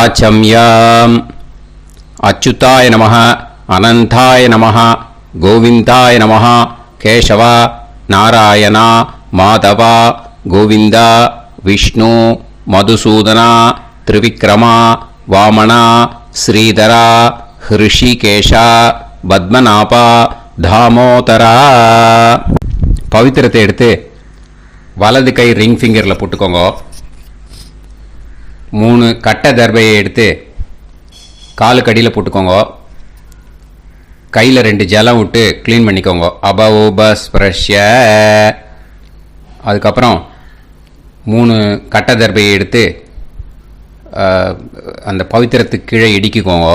ஆச்சம்யம். அச்சுதாய நமः, அனந்தாய நமः, கோவிந்தாய நமः, கேசவ, நாராயணா, மாதவா, கோவிந்தா, விஷ்ணு, மதுசூதனா, திரிவிக்ரமா, வாமனா, ஸ்ரீதரா, ஹிருஷிகேஷா, பத்மநாபா, தாமோதரா. பவித்திரத்தை எடுத்து வலது கை ரிங் ஃபிங்கரில் போட்டுக்கோங்க. 3 கட்டை தர்பையை எடுத்து காலுக்கடியில் போட்டுக்கோங்க. கையில் 2 ஜலம் விட்டு க்ளீன் பண்ணிக்கோங்க. அபௌபஸ்பிரஷ்ய. அதுக்கப்புறம் 3 கட்டை தர்பையை எடுத்து அந்த பவித்திரத்துக்கு கீழே இடிக்கிக்கோங்க.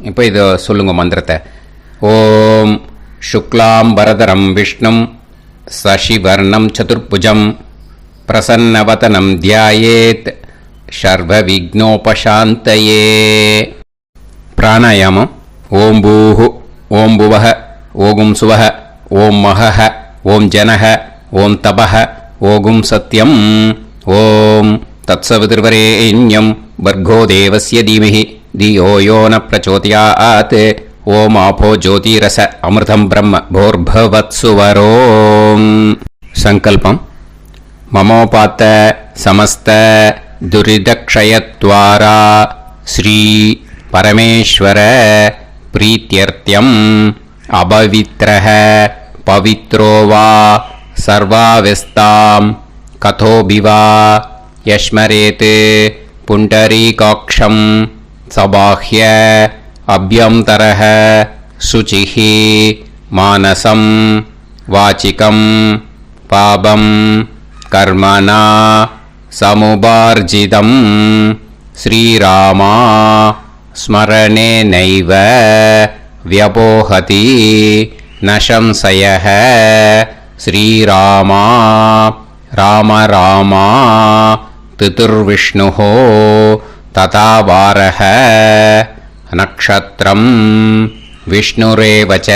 இப்போ இதை சொல்லுங்க மந்திரத்தை. ஓம் சுக்லாம் வரதரம் விஷ்ணும் சசிவர்ணம் சதுர்புஜம் பிரசன்னவதனம் தியாயேத் சர்வ விக்னோபசாந்தயே. பிராணாயாமம். ஓம் பூஹு, ஓம் புவஹ, ஓகும் சுவஹ, ஓம் மஹஹ, ஓம் ஜனஹ, ஓம் தபஹ, ஓகும் சத்யம். ஓம் தத்சவிதுர்வரேண்யம் வர்கோ தேவஸ்ய தீமஹி தியோ யோ ந பிரச்சோதயாத். ஓம் ஆபோ ஜோதிரச அமிர்தம் பிரம்ம போர்பவத்சுவரோம். சங்கல்பம். மமோபாத்த சமஸ்த துரிதக்ஷயத்வாரா ஸ்ரீ பரமேஸ்வர பிரீத்யர்த்தியம் அபவித்ரஹ பவித்ரோ வா சர்வாவஸ்தாம் கதோபிவா யஸ்மரேத் புண்டரீகாக்ஷம் சபாஹ்ய அப்யந்தரஹ சுசிஹ மானசம் வாசிகம் பாபம் கர்மணா சமுபார்ஜிதம் ஸ்ரீராமா ஸ்மரணேனைவ வ்யபோஹதி நசம்சயஹ. ஸ்ரீராமா ராம ராமா திதுர்விஷ்ணுஹ ததா வாரஹ. நக்ஷத்ரம் விஷ்ணுரேவ ச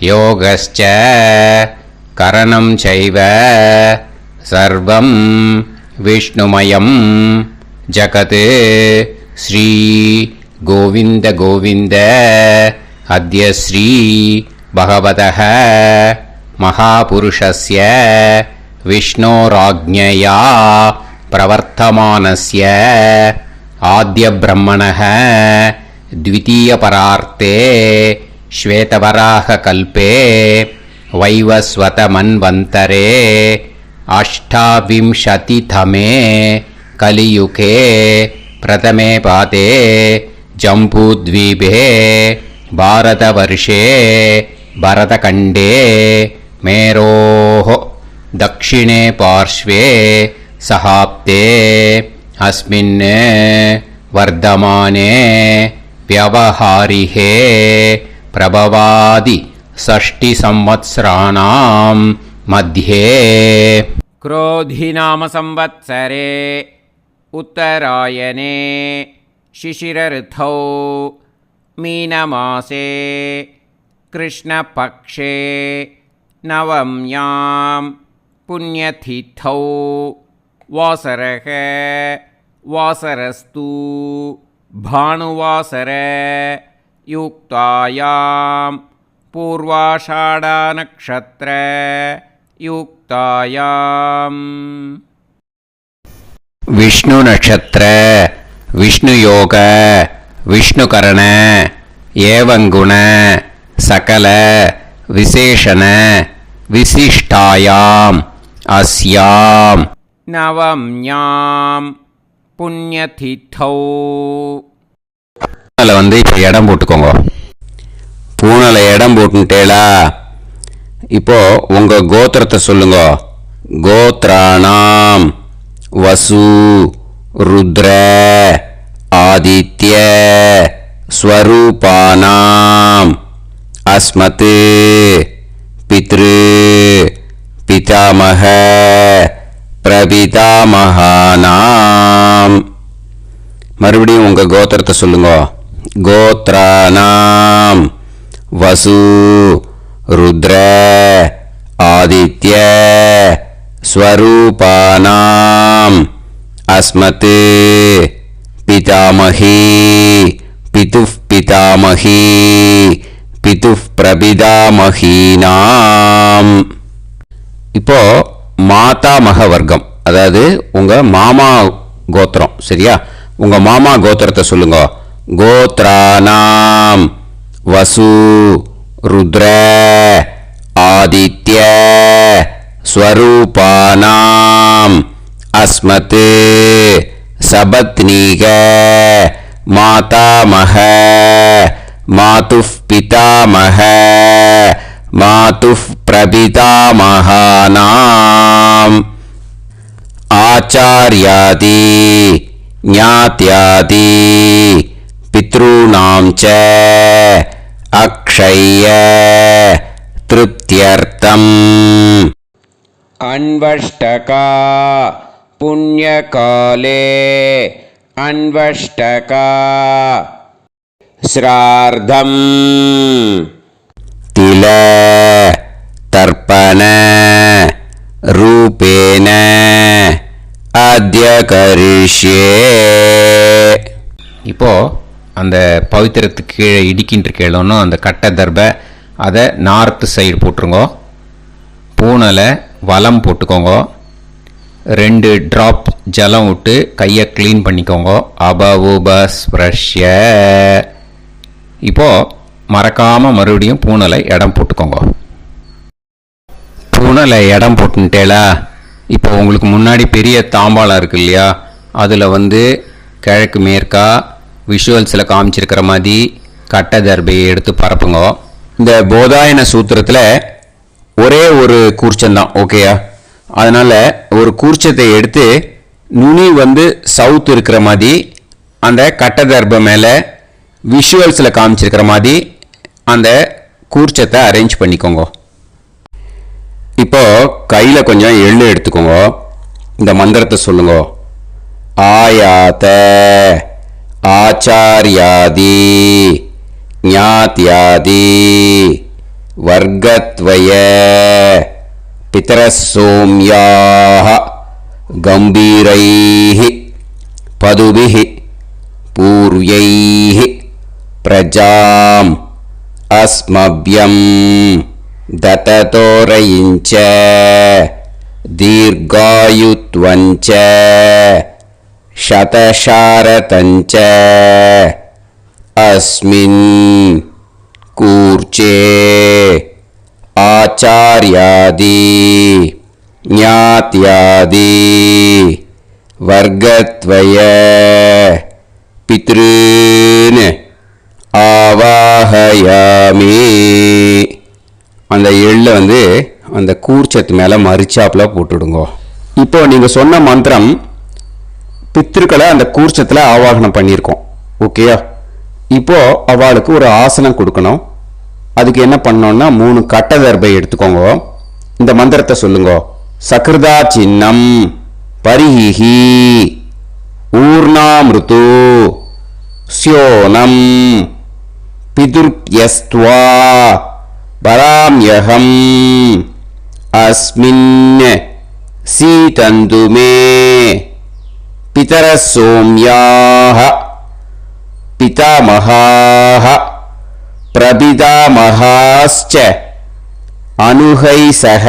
யோகஸ்ச கரணம் சைவ சர்வம் விஷ்ணுமயம் ஜகத். ஸ்ரீ கோவிந்த கோவிந்த. அத்ய ஸ்ரீ பகவதः மகாபுருஷஸ்ய விஷ்ணோராஜ்ஞயா பிரவர்த்தமானஸ்ய ஆத்ய பிரம்மணः த்விதீயபரார்த்தே ஸ்வேதவராக கல்பே வைவஸ்வத மன்வந்தரே அஷ்டாவிம்சதிதமே கலியுகே பிரதமே பாதே ஜம்பூத்வீபே பாரதவர்ஷே பரதகண்டே மேரோः தக்ஷிணே பார்ஷ்வே சஹாப்தே அஸ்மின் வர்தமானே व्यवहारिहे प्रभवादि षष्टि संवत्सराणां मध्ये. क्रोधिनाम संवत्सरे उत्तरायणे शिशिरऋतौ मीनमासे कृष्णपक्षे नवम्यां पुण्यतिथौ वासरः वासरस्तु भानुवासर युक्तायां पूर्वाषाढनक्षत्र युक्तायां. विष्णु नक्षत्र विष्णु योग विष्णुकरण एवं गुण सकल विशेषण विशिष्टायां अस्यां नवम्यां புண்ணியதிதௌ. வந்து இப்போ இடம் போட்டுக்கோங்க. பூனலை இடம் போட்டுட்டேளா? இப்போ உங்க கோத்திரத்தை சொல்லுங்க. கோத்ராணாம் வசு ருத்ர ஆதித்ய ஸ்வரூபானாம் அஸ்மத் பித்ரு பிதாமக பிரபிதாமகானாம். மறுபடியும் உங்க கோத்திரத்தை சொல்லுங்க. கோத்ரானாம் வசு ருத்ர ஆதித்ய ஸ்வரூபானாம் அஸ்மத் பிதாமகி பிதுஃப் பிதாமகி பிதுஃப் பிரபிதாமகீனாம். இப்போ மாதாமக வர்க்கம், அதாவது உங்க மாமா கோத்திரம். சரியா? உங்க மாமா கோத்திரத்தை சொல்லுங்க. கோத்ரானாம் வசு ருத்ர ஆதித்ய ஸ்வரூபானாம் அஸ்மத் சபத்னீக மாதாமக மாதுஃப் பிதாமக மாதுஃப் பிரபிதாமகானாம் ஆச்சார்யாதி ஞாத்யாதி பித்ருணாம் ச அக்ஷய திருப்தியர்த்தம். அன்வஷ்டகா புண்ணியகாலே அன்வஷ்டகா ஸ்ரார்த்தம் தில தர்ப்பண ரூபேன அத்ய கரிஷ்யே. இப்போ அந்த பவித்திரத்துக்கு கீழே இடிக்கின்ற கீழோன்னு அந்த கட்டை தர்பை அதை நார்த்து சைடு போட்டுருங்கோ. பூனலை வலம் போட்டுக்கோங்க. 2 ட்ராப் ஜலம் விட்டு கையை க்ளீன் பண்ணிக்கோங்க. அபவுபஸ்ப்ரஷ்ய. இப்போ மறக்காமல் மறுபடியும் பூனலை இடம் போட்டுக்கோங்க. பூனலை இடம் போட்டுட்டேலா? இப்போ உங்களுக்கு முன்னாடி பெரிய தாம்பாளம் இருக்கு இல்லையா, அதில் கிழக்கு மேற்கா விஷுவல்ஸில் காமிச்சிருக்கிற மாதிரி கட்டை தர்பையை எடுத்து பரப்புங்க. இந்த போதாயன சூத்திரத்தில் ஒரே ஒரு கூர்ச்சந்தான், ஓகேயா? அதனால் ஒரு கூர்ச்சத்தை எடுத்து நுனி சவுத் இருக்கிற மாதிரி அந்த கட்டை தர்பை மேலே விஷுவல்ஸில் காமிச்சிருக்கிற மாதிரி அந்த கூர்ச்சத்தை அரேஞ்ச் பண்ணிக்கோங்க. இப்போ கையில் கொஞ்சம் எள்ளு எடுத்துக்கோங்க. இந்த மந்திரத்தை சொல்லுங்க. ஆயாத ஆச்சார்யாதி ஞாத்யாதி வர்கத்வய பிதரசோம்யாஹ கம்பீரைஹி பதுபிஹி பூர்வைஹி பிரஜாம் அஸ்மப்யம் தததோரயிஞ்ச தீர்காயுத்வஞ்ச சதசாரதஞ்ச அஸ்மின் கூர்ச்சே ஆச்சார்யாதி ஞாத்யாதி வர்கத்வய பித்ருன் ஆவாஹயாமி. அந்த எள்ளை அந்த கூர்ச்சத்து மேலே மரிச்சாப்பில் போட்டுடுங்க. இப்போ நீங்கள் சொன்ன மந்திரம் பித்ருக்களை அந்த கூர்ச்சத்தில் ஆவாகனம் பண்ணியிருக்கோம், ஓகேயா? இப்போ அவளுக்கு ஒரு ஆசனம் கொடுக்கணும். அதுக்கு என்ன பண்ணோம்னா 3 கட்டை தர்பை எடுத்துக்கோங்க. இந்த மந்திரத்தை சொல்லுங்க. சக்ருதா சின்னம் பரிஹி ஊர்ணாமிருத்து ஸ்யோனம் பிதுர்யஸ்த்வா பராம்யகம் அஸ்மின் சீதந்துமே பிதரசோம்யாஹ பிதாமகாஹ பிரபிதாமகாஸ்ச அனுகைசஹ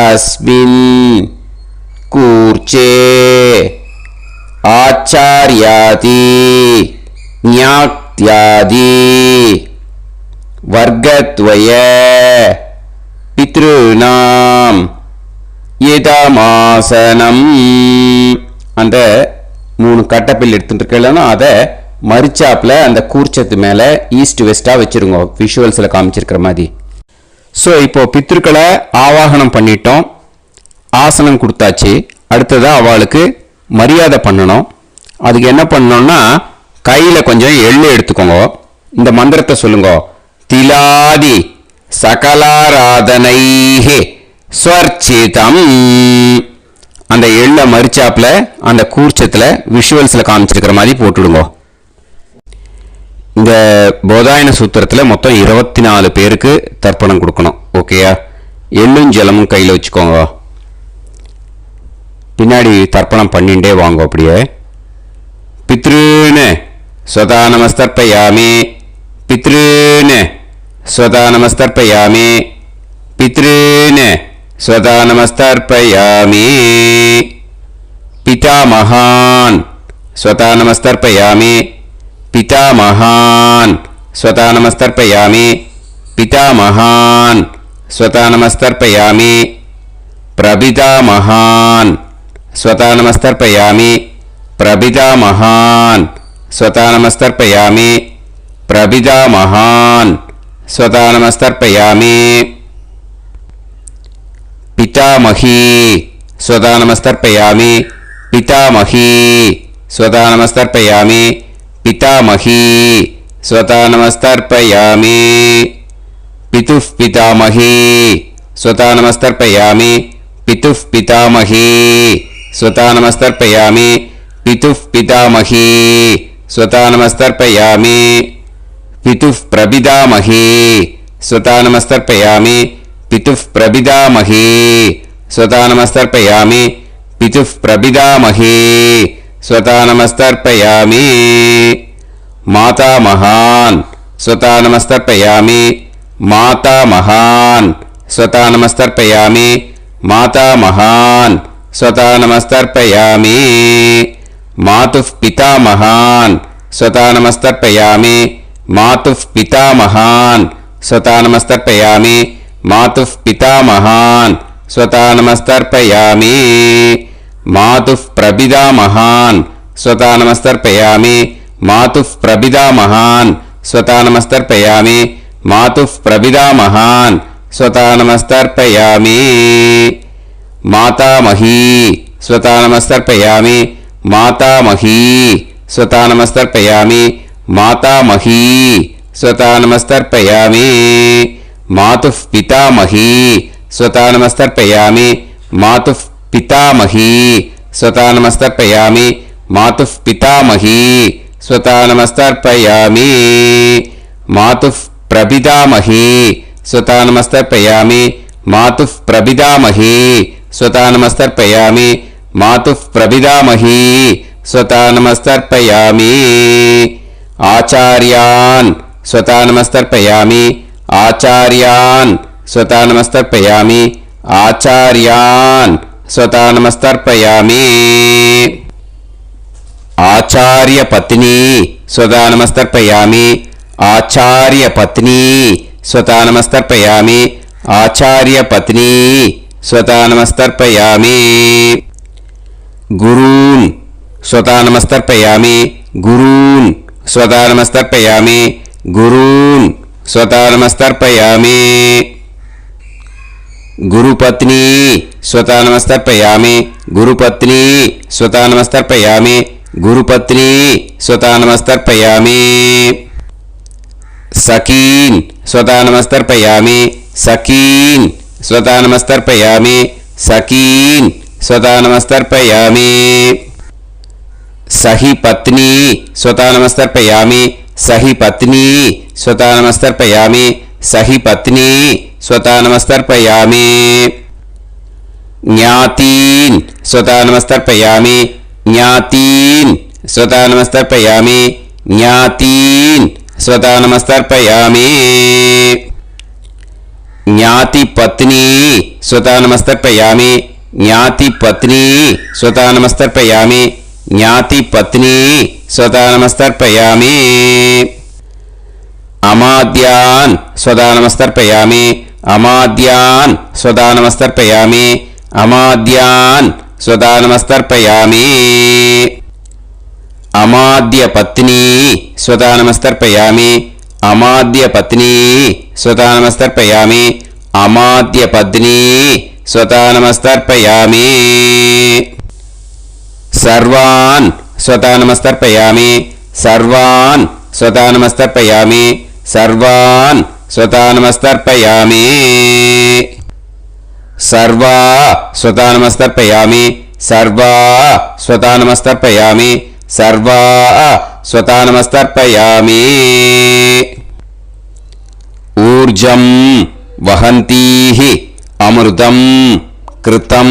அஸ்மின் கூர்ச்சே ஆச்சார்யாதி ஞாத்யாதி வர்கத்வய பித்ருநாம் இதமாசனம். அந்த 3 கட்டப்பில் எடுத்துட்டு இருக்கலன்னா அதை மரிச்சாப்பில் அந்த கூர்ச்சத்து மேலே ஈஸ்ட் வெஸ்ட்டாக வச்சுருங்க, விஷுவல்ஸில் காமிச்சிருக்கிற மாதிரி. ஸோ இப்போ பித்ருக்களை ஆவாகனம் பண்ணிட்டோம், ஆசனம் கொடுத்தாச்சு. அடுத்ததாக அவளுக்கு மரியாதை பண்ணணும். அதுக்கு என்ன பண்ணணும்னா கையில் கொஞ்சம் எள்ளு எடுத்துக்கோங்க. இந்த மந்திரத்தை சொல்லுங்க. திலாதி சகலாராதனைஹி ஸ்வர்ச்சிதம். அந்த எள்ளை மரிச்சாப்பில் அந்த கூர்ச்சத்தில் விஷுவல்ஸில் காமிச்சிருக்கிற மாதிரி போட்டுடுங்க. இந்த போதாயன சூத்திரத்தில் மொத்தம் 24 பேருக்கு தர்ப்பணம் கொடுக்கணும், ஓகேயா? எள்ளும் ஜலமும் கையில் வச்சுக்கோங்க. பின்னாடி தர்ப்பணம் பண்ணிகிட்டே வாங்க. அப்படியே पितॄन् स्वधा नमस्तर्पयामि पितॄन् स्वधा नमस्तर्पयामि पितॄन् स्वधा नमस्तर्पयामि पितामहान् स्वधा नमस्तर्पयामि पितामहान् स्वधा नमस्तर्पयामि पितामहान् स्वधा नमस्तर्पयामि प्रपितामहान् स्वधा नमस्तर्पयामि प्रपितामहान् स्वधा नमस्तर्पयामि प्रपितामहान् स्वधा नमस्तर्पयामि पितामही स्वधा नमस्तर्पयामि पितामही स्वधा नमस्तर्पयामि पितामही स्वधा नमस्तर्पयामि पितुः पितामही स्वधा नमस्तर्पयामि पितुः पितामही स्वधा नमस्तर्पयामि पितुः पितामही स्वधा नमस्तर्पयामि पितुः प्रपितामही स्वधा नमस्तर्पयामि पितुः प्रपितामही स्वधा नमस्तर्पयामि पितुः प्रपितामही स्वधा नमस्तर्पयामि मातामहान् स्वधा नमस्तर्पयामि मातामहान् स्वधा नमस्तर्पयामि मातामहान् स्वधा नमस्तर्पयामि मातुः पितामहान् स्वधा नमस्तर्पयामि मातुः पितामहान् स्वधा नमस्तर्पयामि मातुः पितामहान् स्वधा नमस्तर्पयामि मातुः प्रपितामहान् स्वधा नमस्तर्पयामि मातुः प्रपितामहान् स्वधा नमस्तर्पयामि मातुः प्रपितामहान् स्वधा नमस्तर्पयामि मातामही स्वधा नमस्तर्पयामि मातामही स्वधा नमस्तर्पयामि मातामही स्वधा नमस्तर्पयामि मातुः पितामही स्वधा नमस्तर्पयामि मातुः पितामही स्वधा नमस्तर्पयामि मातुः पितामही स्वधा नमस्तर्पयामि मातुः प्रपितामही स्वधा नमस्तर्पयामि मातुः प्रपितामही स्वधा नमस्तर्पयामि मातुः प्रपितामही स्वधा नमस्तर्पयामि आचार्यान् स्वधा नमस्तर्पयामि आचार्यान् स्वधा नमस्तर्पयामि आचार्यान् स्वधा नमस्तर्पयामि आचार्यपत्नी स्वधा नमस्तर्पयामि आचार्यपत्नी स्वधा नमस्तर्पयामि आचार्यपत्नी स्वधा नमस्तर्पयामि गुरून् स्वधा नमस्तर्पयामि गुरून् स्वधा नमस्तर्पयामि गुरून् स्वधा नमस्तर्पयामि गुरुपत्नी स्वधा नमस्तर्पयामि गुरुपत्नी स्वधा नमस्तर्पयामि गुरुपत्नी स्वधा नमस्तर्पयामि सखीन् स्वधा नमस्तर्पयामि सखीन् स्वधा नमस्तर्पयामि सखीन् स्वधा नमस्तर्पयामि सही पत्नी स्वधा नमस्तर्पयामि सही पत्नी स्वधा नमस्तर्पयामि सही पत्नी स्वधा नमस्तर्पयामि ज्ञातीन् स्वधा नमस्तर्पयामि ज्ञातीन् स्वधा नमस्तर्पयामि ज्ञातीन् स्वधा नमस्तर्पयामि ज्ञातिपत्नी स्वधा नमस्तर्पयामि ज्ञातिपत्नी स्वधा नमस्तर्पयामि ज्ञातिपत्नी स्वधा नमस्तर्पयामि अमाद्यान् स्वधा नमस्तर्पयामि अमाद्यान् स्वधा नमस्तर्पयामि अमाद्यान् स्वधा नमस्तर्पयामि अमाद्यपत्नी स्वधा नमस्तर्पयामि अमाद्यपत्नी स्वधा नमस्तर्पयामि अमाद्यपत्नी स्वधा नमस्तर्पयामि सर्वान् स्वधा नमस्तर्पयामि सर्वान् स्वधा नमस्तर्पयामि सर्वान् स्वधा नमस्तर्पयामि सर्वा स्वधा नमस्तर्पयामि सर्वा स्वधा नमस्तर्पयामि सर्वा स्वधा नमस्तर्पयामि ऊर्जं वहन्तीः अमृतं कृतं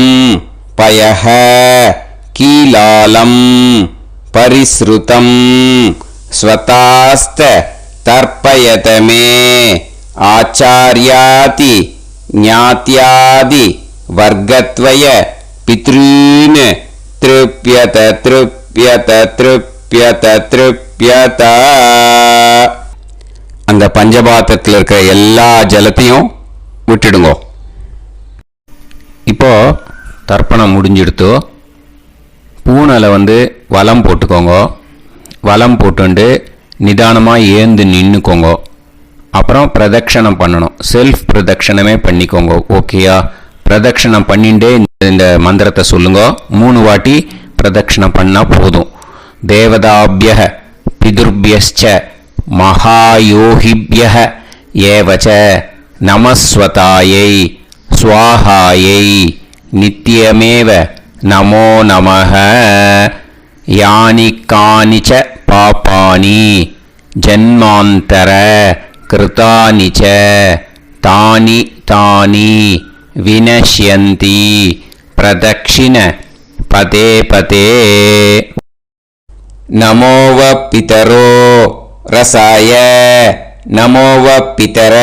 पयः कीलालं பரிஸ்ருதம் ஸ்வதாஸ்த தர்ப்பயத மே ஆச்சார்யாதி ஞாத்யாதி வர்க்கத்வய பித்ரீன் த்ருப்யத த்ருப்யத த்ருப்யத த்ருப்யத. அந்த பஞ்சபாத்திரத்தில் இருக்கிற எல்லா ஜலத்தையும் விட்டுடுங்கோ. இப்போ தர்ப்பணம் முடிஞ்சிடுத்தோ பூனலை வலம் போட்டுக்கோங்க. வலம் போட்டுண்டு நிதானமாக ஏந்து நின்றுக்கோங்க. அப்புறம் பிரதட்சணம் பண்ணணும். செல்ஃப் பிரதட்சணமே பண்ணிக்கோங்க. ஓகேயா? பிரதட்சணம் பண்ணிண்டே இந்த மந்திரத்தை சொல்லுங்க. 3 வாட்டி பிரதட்சணம் பண்ணால் போதும். தேவதாபிய பிதுர்பியஸ்ச மகாயோகிபிய ஏவச்ச நமஸ்வதாயை ஸ்வாஹாயை நித்யமேவ நமோ நமஹ. யானி கானிச்ச பாபானி ஜன்மாந்தர கிருதானிச்ச தானி தானி வினஷ்யந்தி பிரதக்ஷிண பதே பதே. நமோவ பிதரோ ரசாய நமோவ பிதர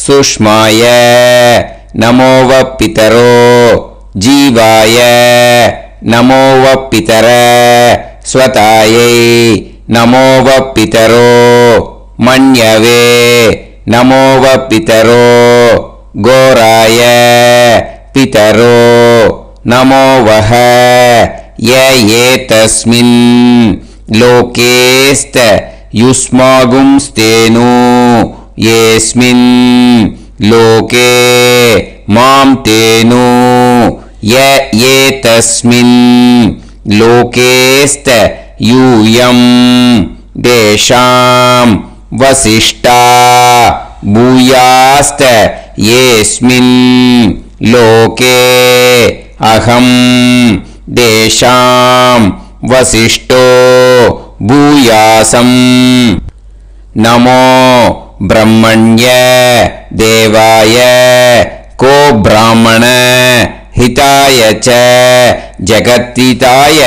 சுஷ்மாய நமோவ பிதரோ ஜீவாய நமோவ பிதர ஸ்வதாயை நமோவ பிதரோ மன்யவே நமோவ பிதரோ கோராய பிதரோ நமோவஹ. ஏதஸ்மின் லோகேஸ்த யுஸ்மாகும்ஸ்தேனு ஏஸ்மின் லோகே மாம் தேனு. ஏதஸ்மின் லோகேஸ்த யூயம் தேஷாம் வசிஷ்டா பூயாஸ்த ஏஸ்மின் லோகே அகம் தேஷாம் வசிஷ்டோ பூயாசம். நமோ பிரம்மண்ய தேவாய கோ பிராமண ஹிதாய ச ஜகத்ஹிதாய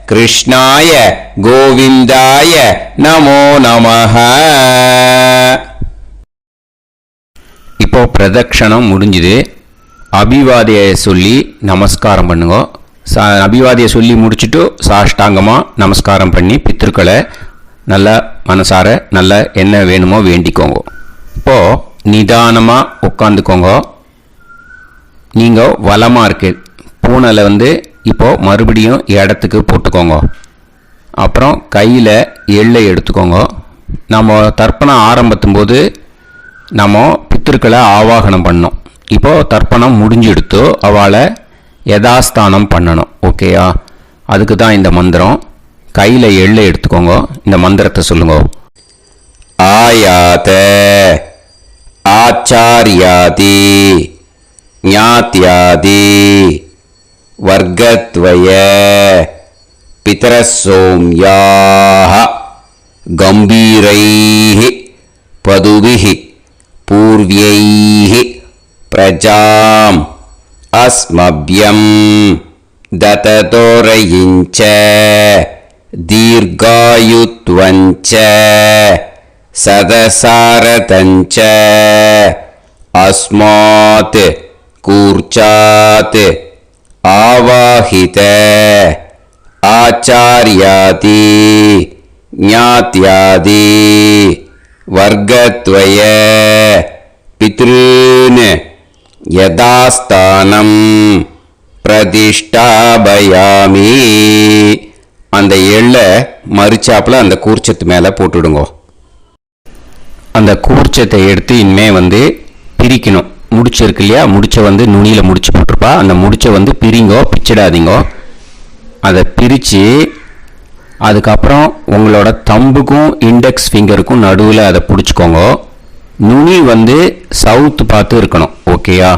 கிருஷ்ணாய கோவிந்தாய நமோ நமஹ. இப்போ பிரதட்சணம் முடிஞ்சுது. அபிவாதியை சொல்லி நமஸ்காரம் பண்ணுங்க. அபிவாதியை சொல்லி முடிச்சுட்டு சாஷ்டாங்கமாக நமஸ்காரம் பண்ணி பித்திருக்களை நல்லா மனசார நல்லா என்ன வேணுமோ வேண்டிக்கோங்க. இப்போது நிதானமாக உட்காந்துக்கோங்க. நீங்கள் வலமாக இருக்கு பூனலை இப்போது மறுபடியும் இடத்துக்கு போட்டுக்கோங்க. அப்புறம் கையில் எள்ளை எடுத்துக்கோங்க. நம்ம தர்ப்பணம் ஆரம்பித்தும் போது நம்ம பித்திருக்களை ஆவாகனம் பண்ணோம். இப்போது தர்ப்பணம் முடிஞ்செடுத்து அவளை யதாஸ்தானம் பண்ணணும். ஓகேயா? அதுக்கு தான் இந்த மந்திரம். கையில் எள்ளை எடுத்துக்கோங்க. இந்த மந்திரத்தை சொல்லுங்க. ஆயாத ஆச்சாரியாதி ஞாத்யாதி வர்க்கத்வய பிதரசோம்யாஹ கம்பீரைஹி பதுபிஹி பூர்வ்யைஹி பிரஜாம் அஸ்மப்யம் தததோரயிஞ்ச தீர்காயுத்வஞ்ச சதசாரதஞ்ச அஸ்மாத் கூர்ச்சாத் ஆவாஹித ஆச்சார்யாதி ஞாத்யாதி வர்க்கத்வய பித்ருன் யதாஸ்தானம் பிரதிஷ்டாபயாமி. அந்த எள்ளை மறிச்சாப்புல அந்த கூர்ச்சத்து மேலே போட்டுடுங்க. அந்த கூர்ச்சத்தை எடுத்து இனிமே பிரிக்கணும். முடிச்சு இருக்கு இல்லையா? முடிச்சை நுனியில் முடிச்சு போட்டிருப்பா. அந்த முடிச்சை பிரிங்கோ, பிச்சிடாதீங்கோ. அதை பிரித்து அதுக்கப்புறம் உங்களோட தம்புக்கும் இண்டெக்ஸ் ஃபிங்கருக்கும் நடுவில் அதை பிடிச்சிக்கோங்க. நுனி சவுத்து பார்த்து இருக்கணும். ஓகேயா?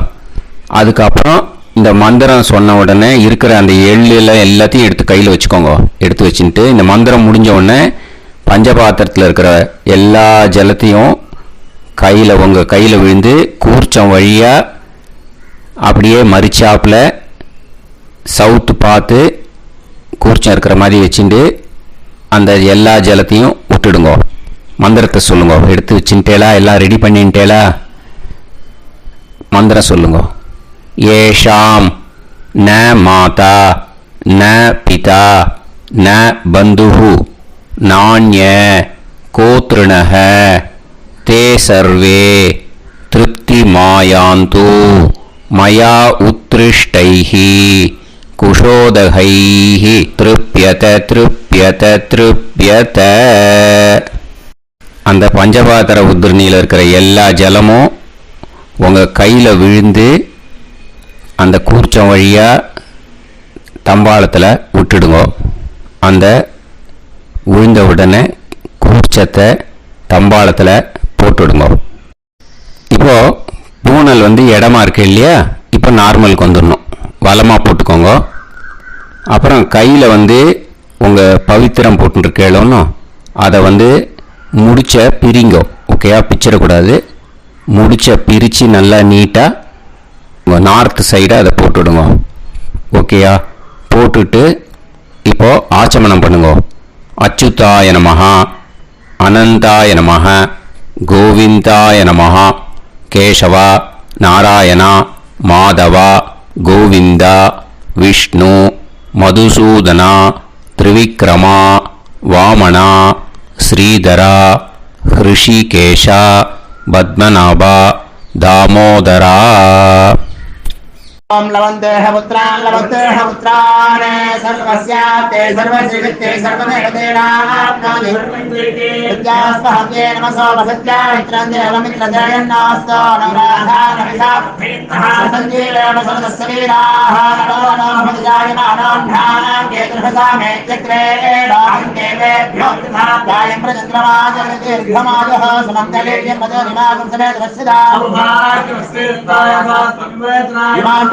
அதுக்கப்புறம் இந்த மந்திரம் சொன்ன உடனே இருக்கிற அந்த எள்ளில் எல்லாத்தையும் எடுத்து கையில் வச்சுக்கோங்க. எடுத்து வச்சுட்டு இந்த மந்திரம் முடிஞ்ச உடனே பஞ்சபாத்திரத்தில் இருக்கிற எல்லா ஜலத்தையும் உங்கள் கையில் விழுந்து கூர்ச்சம் வழியாக அப்படியே மறிச்சாப்பில் சவுத்து பார்த்து கூர்ச்சம் இருக்கிற மாதிரி வச்சுட்டு அந்த எல்லா ஜலத்தையும் விட்டுடுங்க. மந்திரத்தை சொல்லுங்க. எடுத்து வச்சுட்டேலா? எல்லாம் ரெடி பண்ணிட்டேலா? மந்திரம் சொல்லுங்க. ஏஷாம் ந மாதா ந பிதா ந பந்துஹு நாண்ய கோத்ருணஹ தே சர்வே திருப்திமாயாந்து மயா உத்ருஷ்டைஹி குஷோதகைஹி திருப்யத திருப்யத திருப்யத. அந்த பஞ்சபாத்திர உத்ரணியில் இருக்கிற எல்லா ஜலமும் உங்கள் கையில் விழுந்து அந்த கூர்ச்சம் வழியாக தம்பாளத்தில் விட்டுடுங்க. அந்த விழுந்த உடனே கூர்ச்சத்தை தம்பாளத்தில் போட்டுடுங்க. இப்போது பூனல் இடமா இருக்கு இல்லையா? இப்போ நார்மலுக்கு வந்துடணும். வலமாக போட்டுக்கோங்க. அப்புறம் கையில் உங்கள் பவித்திரம் போட்டுருக்கேளோன்னு அதை முடிச்ச பிரிங்கோ. ஓகேயா? பிச்சிடக்கூடாது. முடிச்ச பிரித்து நல்லா நீட்டாக உங்கள் நார்த் சைடை அதை போட்டுவிடுங்க. ஓகேயா? போட்டுட்டு இப்போது ஆச்சமனம் பண்ணுங்க. அச்சுதாய நமஹ அனந்தாய நமஹ கோவிந்தாய நமஹ கேசவா நாராயணா மாதவா கோவிந்தா விஷ்ணு மதுசூதனா திரிவிக்ரமா வாமனா ஸ்ரீதரா ஹிருஷிகேஷா பத்மநாபா தாமோதரா. ओम लवन्तेह पुत्रान् लवन्तेह पुत्रान् सर्वस्याते सर्वश्रीवित्ते सर्वदेवतेनाप्नोति विद्यास्पहते नमसो वसत्या मित्रं देवमित्रजयन्नास्तो नवराधानविषाः सञ्जीवेन समदस्वीराः नमो नमः जायमानां केतुर्भसामे चक्रे देवेभ्यो गायं प्रचन्द्रमाजर्दीर्घमाजः समन्तलेयं मदोनिमागं समेत वत्सदा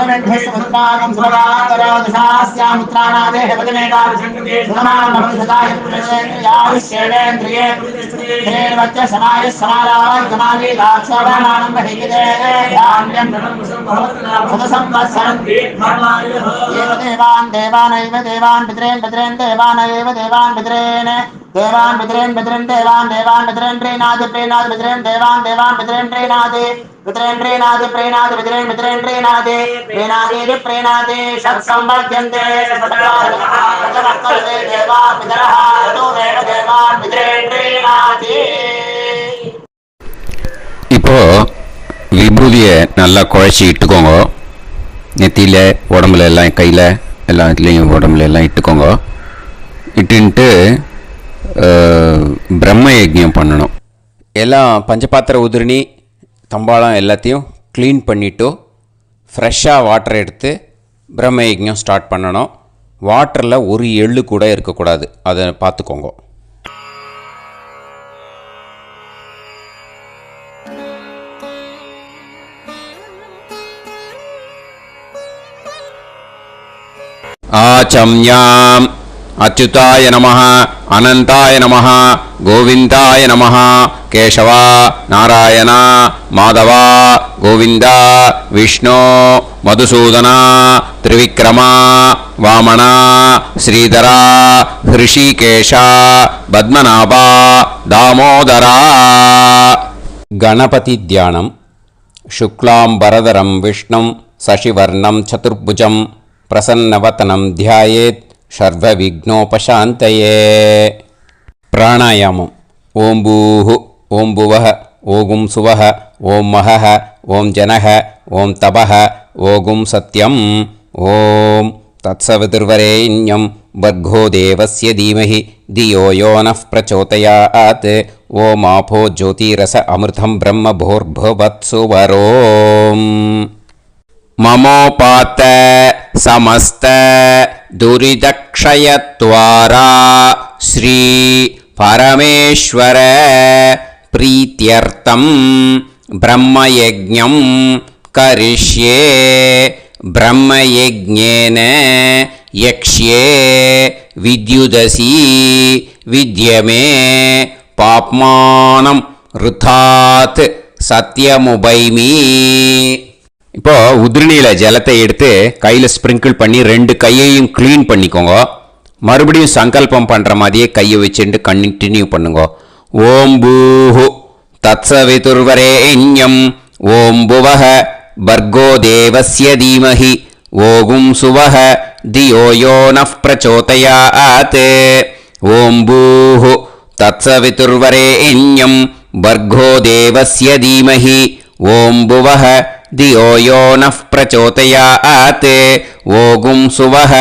समुद्रागं सुभगान्तरादशास्यामुत्रानादेह वदनेकाभिषङ्कृते सुधमानमभिषदाय पुरुषेन्द्रियाविश्येवेन्द्रिये धेर्वच्च समायः समाराय समागीताक्षराणां बहिगिते धान्यं सदसंवत्सरं दीर्घमायुः देवान् देवानैव देवान् पितॄन् पितॄन् देवानैव देवान् पितॄन् देवान् पितॄन् पितॄन् देवान् देवान् पितॄन् प्रीणाति प्रीणाति पितॄन् देवान् देवान् पितॄन् प्रीणाति पितॄन् प्रीणाति प्रीणाति पितॄन् पितॄन् प्रीणाति प्रीणाति प्रीणाति षट्संवर्ध्यन्ते षट्कार्यते देवा पितरः ततोमेव देवान् पितॄन् प्रीणाति. இப்போ விபூதியை நல்லா குழைச்சி இட்டுக்கோங்க. நெத்தியில் உடம்புல எல்லாம் கையில் எல்லா இதுலேயும் உடம்புல எல்லாம் இட்டுக்கோங்க. இட்டுன்ட்டு பிரம்ம யஜ்ஞம் பண்ணணும். எல்லாம் பஞ்சபாத்திர உதிரணி தம்பாளம் எல்லாத்தையும் க்ளீன் பண்ணிவிட்டு ஃப்ரெஷ்ஷாக வாட்டர் எடுத்து பிரம்ம யஜ்ஞம் ஸ்டார்ட் பண்ணணும். வாட்டரில் ஒரு எள்ளு கூட இருக்கக்கூடாது. அதை பார்த்துக்கோங்க. ஆச்சம்யாம் அச்சுதாய நமஹ அனந்தாய நமஹ கோவிந்தாய நமஹ கேசவா நாராயணா மாதவா கோவிந்தா விஷ்ணு மதுசூதனா திரிவிக்ரமா வாமனா ஸ்ரீதரா ஹிருஷிகேஷா பத்மநாபா தாமோதரா. கணபதி தியானம். சுக்லாம்பரதரம் விஷ்ணும் சசிவர்ணம் சதுர்புஜம் பிரசன்னவதனம் தியாயேத் சர்வவிக்னோபசாந்தயே. பிராணாயாமம். ஓம் பூஹு ஓம் புவஹ ஓகும் சுவஹ ஓம் மஹஹ ஓம் ஜனஹ ஓம் தபஹ ஓகும் சத்யம். ஓம் தத்சவிதுர்வரேண்யம் வர்கோ தேவஸ்ய தீமஹி தியோ யோ நः பிரச்சோதயாத். ஓம் ஆபோ ஜோதிரஸ அமிர்தம் பிரம்ம भूर्भुवत्सुवरोम्. ममोपात समस्त दुरिदक्षयत्वारा श्री परमेश्वर प्रीत्यर्थं ब्रह्मयज्ञं करिष्ये. ब्रह्मयज्ञेन यक्ष्ये विद्युदसि विद्यमे पाप्मानं ऋथात् सत्यमुपैमि. இப்போது உதிரணியில் ஜலத்தை எடுத்து கையில் ஸ்ப்ரிங்கிள் பண்ணி ரெண்டு கையையும் க்ளீன் பண்ணிக்கோங்க. மறுபடியும் சங்கல்பம் பண்ணுற மாதிரியே கையை வச்சுட்டு கண்டினியூ பண்ணுங்க. ஓம் பூஹு தத்சவிதுர்வரேண்யம் ஓம் புவஹ பர்கோ தேவஸ்ய தீமஹி ஓகும் சுவஹ தியோ யோ நஃப் பிரச்சோதயாத். ஓம் பூஹு தத்சவிதுர்வரேண்யம் பர்கோ தேவஸ்ய தீமஹி ஓம் புவஹ தியோ யோ நஃப் பிரச்சோதயாத். ஓகும் சுவஹ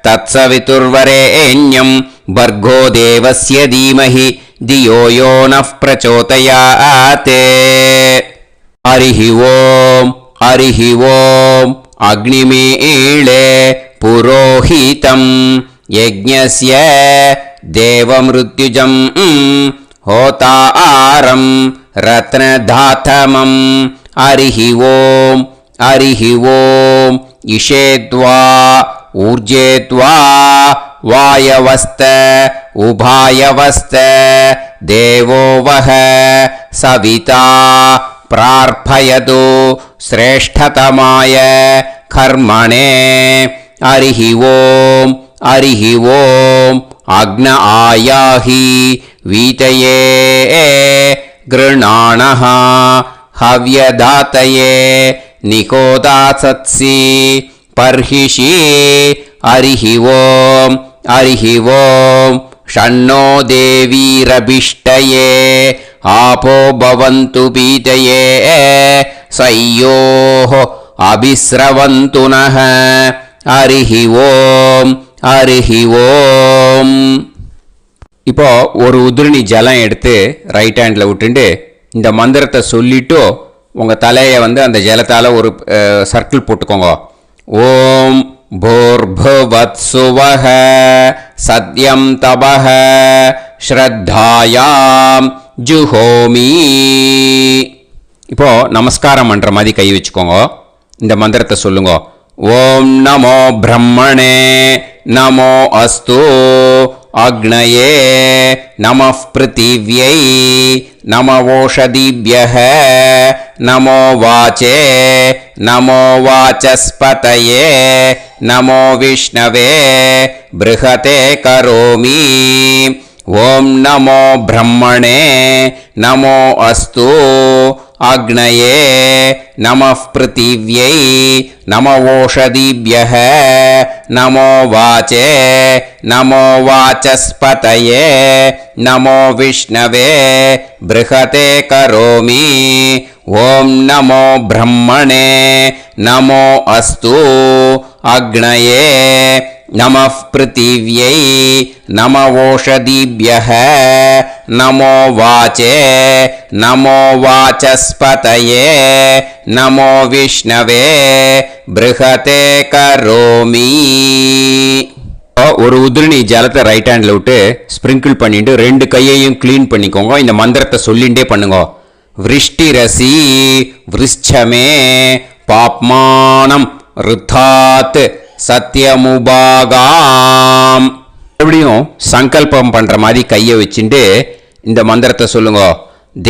தத்சவிதுர்வரேண்யம் பர்கோ தேவஸ்ய தீமஹி தியோ யோ நஃப் பிரச்சோதயாத். ஹரிஹி ஓம் ஹரிஹி ஓம் அக்னிமீளே புரோஹிதம் யஜ்ஞஸ்ய தேவமிருத்யுஜம் ஹோதாரம் ரத்னதாதமம். ஹரிஹி ஓம் ஹரிஹி ஓம் இஷேத்வா ஊர்ஜேத்வா வாயவஸ்த உபாயவஸ்த தேவோ வஹ சவிதா பிரார்ப்பயது ஸ்ரேஷ்டதமாய கர்மணே. ஹரிஹி ஓம் ஹரிஹி ஓம் அக்ன ஆயாஹி வீதயே கிருணாணஹ ஹவ்யதாத்தயே நிகோதாசத்சி பர்ஹிஷி. ஹரிஹி ஓம் ஹரிஹி ஓம் ஷண்ணோ தேவீரபிஷ்டயே ஆபோ பவந்து பீதயே சய்யோஹ அபிஸ்ரவந்து நஹ. ஹரிஹி ஓம் ஹரிஹி ஓம். இப்போ ஒரு உதிரணி ஜலம் எடுத்து ரைட் ஹேண்டில் விட்டுண்டு இந்த மந்திரத்தை சொல்லிட்டு உங்கள் தலையை அந்த ஜலத்தால் ஒரு சர்க்கிள் போட்டுக்கோங்க. ஓம் பூர்புவத்சுவஹ சத்யம் தபஹ ஸ்ரத்தாயாம் ஜுஹோமி. இப்போ நமஸ்காரம் பண்ணுற மாதிரி கை வச்சுக்கோங்க. இந்த மந்திரத்தை சொல்லுங்க. ஓம் நமோ பிரம்மணே நமோ அஸ்து அக்னயே நமः பிருத்திவ்யை நமவோஷதிभ्यः நமோ வாச்சே நமோ வாசஸ்பதயே நமோ விஷ்ணவே ப்ருஹதே கரோமி. ஓம் நமோ பிரம்மணே நமோ அஸ்து அக்னயே நமः பிருத்திவ்யை நமவோஷதிभ्यः நமோ வாச்சே நமோ வாசஸ்பதயே நமோ விஷ்ணவே ப்ருஹதே கரோமி. ஓம் நமோ பிரம்மணே நமோ அஸ்து அக்னயே நமः பிருத்திவ்யை நமவோஷதிभ्यः நமோ வாச்சே நமோ வாசஸ்பதயே நமோ விஷ்ணவே ப்ருஹதே கரோமி. ஒரு உதிரணி ஜலத்தை ரைட் ஹேண்டில் விட்டு ஸ்ப்ரிங்கிள் பண்ணிட்டு ரெண்டு கையையும் க்ளீன் பண்ணிக்கோங்க. இந்த மந்திரத்தை சொல்லிகிட்டே பண்ணுங்க. விருஷ்டிரசி விருஷ்சமே பாப்மானம் ருத்தாத் சத்யமுபாகாம். மறுபடியும் சங்கல்பம் பண்ணுற மாதிரி கையை வச்சுட்டு இந்த மந்திரத்தை சொல்லுங்க.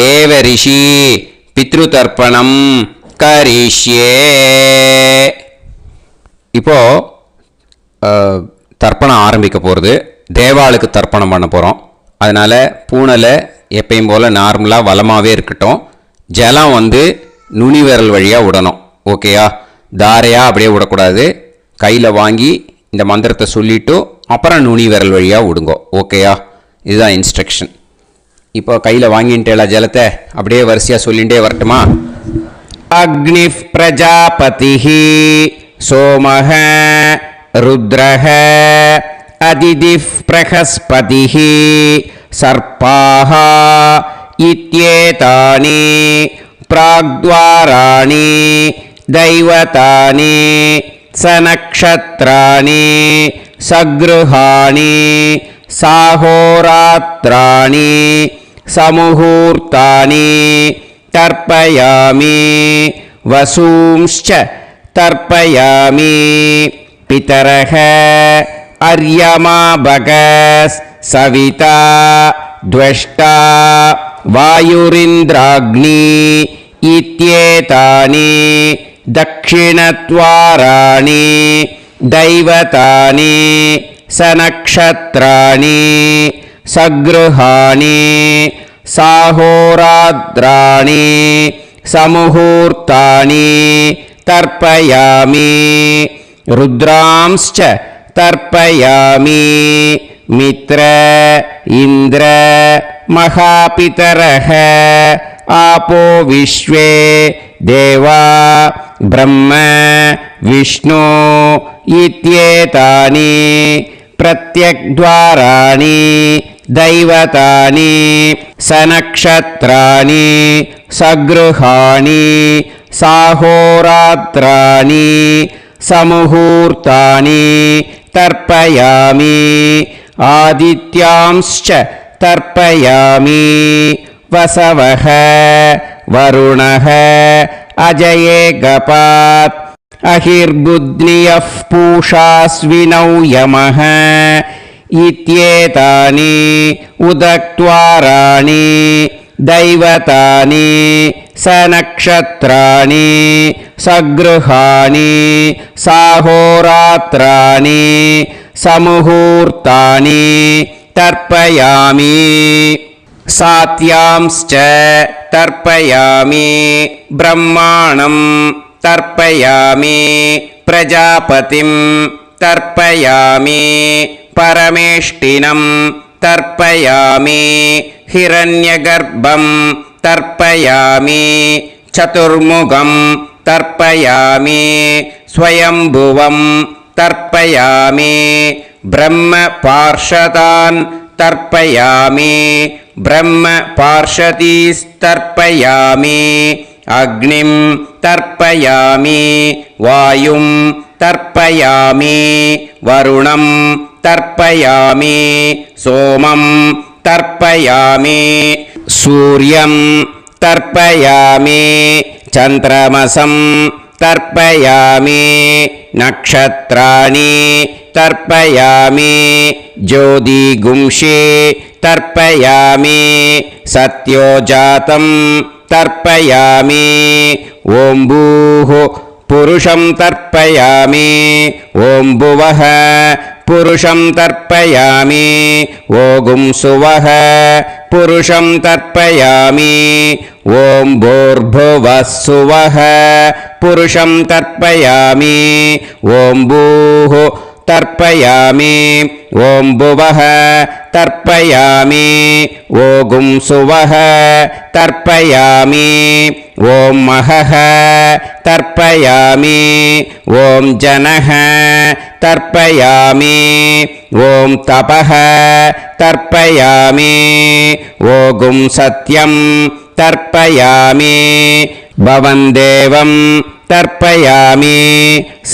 தேவ ரிஷி பித்ரு தர்ப்பணம் கரிஷ்யே. இப்போ தர்ப்பணம் ஆரம்பிக்க போகிறது. தேவாளுக்கு தர்ப்பணம் பண்ண போகிறோம். அதனால் பூனலை எப்பயும் போல் நார்மலாக வளமாகவே இருக்கட்டும். ஜலம் நுனி விரல் வழியாக விடணும். ஓகேயா? தாரையாக அப்படியே விடக்கூடாது. கையில் வாங்கி இந்த மந்திரத்தை சொல்லிவிட்டு அப்புறம் நுனி விரல் வழியாக விடுங்கோ. ஓகேயா? இதுதான் இன்ஸ்ட்ரக்ஷன். இப்போ கையில் வாங்கிட்டேல ஜலத்தை அப்படியே வரிசையாக சொல்லிகிட்டே வரட்டுமா? அக்னி பிரஜாபதி சோமஹ ருத்ரஹ அதிதி பிரகஸ்பதி சர்ப்பாஹ இத்யேதானி பிராக்த்வாராணி தைவதானி சநக்ஷத்ராணி சக்ருஹாணி சாஹோராத்ராணி சமுஹூர்த்தானி தர்ப்பயாமி வசூம்ச்ச தர்ப்பயாமி பிதரஹ அர்யமா பகஸ் சவிதா த்வஷ்டா வாயுரிந்திராக்னி இத்யேதானி தக்ஷிணத்வாராணி தைவதானி सनक्षत्राणि सगृहाणि साहोरात्राणि समुहूर्तानि तर्पयामि रुद्रांश्च तर्पयामि मित्र इन्द्र महापितरः आपो विश्वे देवा ब्रह्म विष्णु इत्येतानि प्रत्यग्द्वाराणि दैवतानि सनक्षत्राणि सगृहाणि साहोरात्राणि समुहूर्तानि तर्पयामि आदित्यांश्च तर्पयामि वसवः वरुणः अजयेगपात् अहिर्बुध्नियः पूषास्विनौ यमः इत्येतानि उदक्त्वाराणि दैवतानि सनक्षत्राणि सगृहाणि साहोरात्राणि समुहूर्तानि तर्पयामि सात्यांश्च तर्पयामि ब्रह्माणं तर्पयामि प्रजापतिं तर्पयामि परमेष्टिनं तर्पयामि हिरण्यगर्भं तर्पयामि चतुर्मुखं तर्पयामि स्वयंभुवं तर्पयामि ब्रह्मपार्षदान् तर्पयामि ब्रह्मपार्षदीस्तर्पयामि अग्निं तर्पयामि वायुं तर्पयामि वरुणं तर्पयामि सोमं तर्पयामि सूर्यं तर्पयामि चन्द्रमसं तर्पयामि नक्षत्राणि तर्पयामि ज्योतिगुंषे तर्पयामि सत्योजातं तर्पयामि ॐ भूः पुरुषं तर्पयामि ॐ भुवः पुरुषं तर्पयामि ॐ सुवः पुरुषं तर्पयामि ॐ भूर्भुवः सुवः पुरुषं तर्पयामि ॐ भूः तर्पयामि ॐ भुवः तर्पयामि ॐ सुवः तर्पयामि ॐ महः तर्पयामि ॐ जनः तर्पयामि ॐ तपः तर्पयामि ॐ सत्यं तर्पयामि भवं देवं तर्पयामि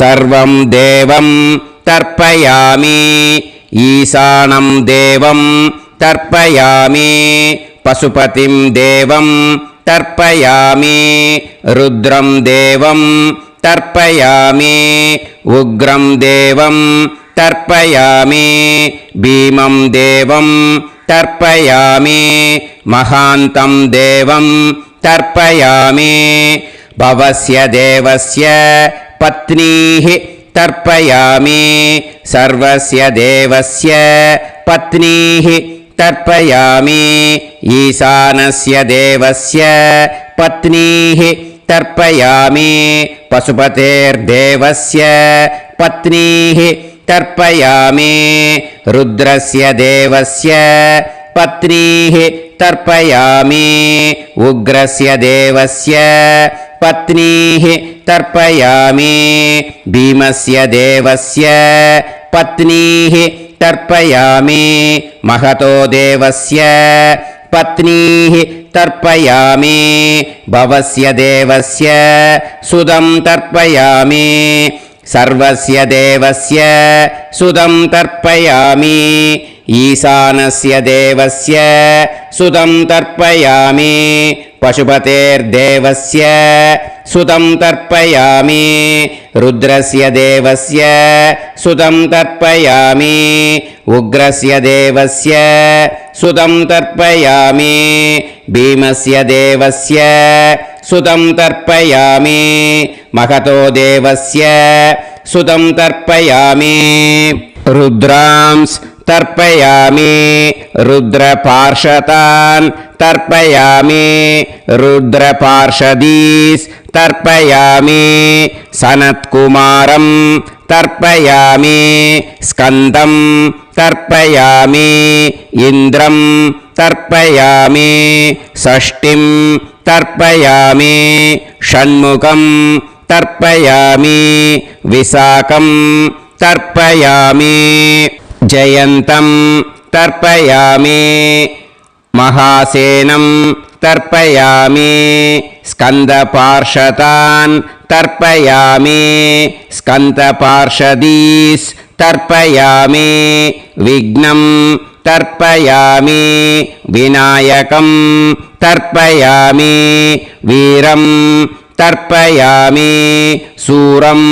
सर्वं देवं तर्पयामि ईशानं देवं तर्पयामि पशुपतिं देवं तर्पयामि रुद्रं देवं तर्पयामि उग्रं देवं तर्पयामि भीमं देवं तर्पयामि महान्तं देवं तर्पयामि भवस्य देवस्य पत्नीः तर्पयामि सर्वस्य देवस्य पत्नीः तर्पयामि ईशानस्य देवस्य पत्नीः तर्पयामि पशुपतेर्देवस्य पत्नीः तर्पयामि रुद्रस्य देवस्य पत्नीः तर्पयामि उग्रस्य देवस्य पत्नीः तर्पयामि भीमस्य देवस्य पत्नीः तर्पयामि महतो देवस्य पत्नीः तर्पयामि भवस्य देवस्य सुदं तर्पयामि सर्वस्य देवस्य सुदं तर्पयामि ईशानस्य देवस्य सुदं तर्पयामि पशुपतेर्देवस्य सुदं तर्पयामि रुद्रस्य देवस्य सुदं तर्पयामि उग्रस्य देवस्य सुदं तर्पयामि भीमस्य देवस्य सुदं तर्पयामि महतो देवस्य सुदं तर्पयामि रुद्रांस् तर्पयामि रुद्रपार्षदान् तर्पयामि रुद्रपार्षदीस् तर्पयामि सनत्कुमारं तर्पयामि स्कन्दं तर्पयामि इन्द्रं तर्पयामि षष्टिं तर्पयामि षण्मुखं तर्पयामि विशाखं तर्पयामि जयन्तं तर्पयामि महासेनं तर्पयामि स्कन्दपार्षदान् तर्पयामि स्कन्दपार्षदीस् तर्पयामि विघ्नं तर्पयामि विनायकं तर्पयामि वीरं तर्पयामि सूरं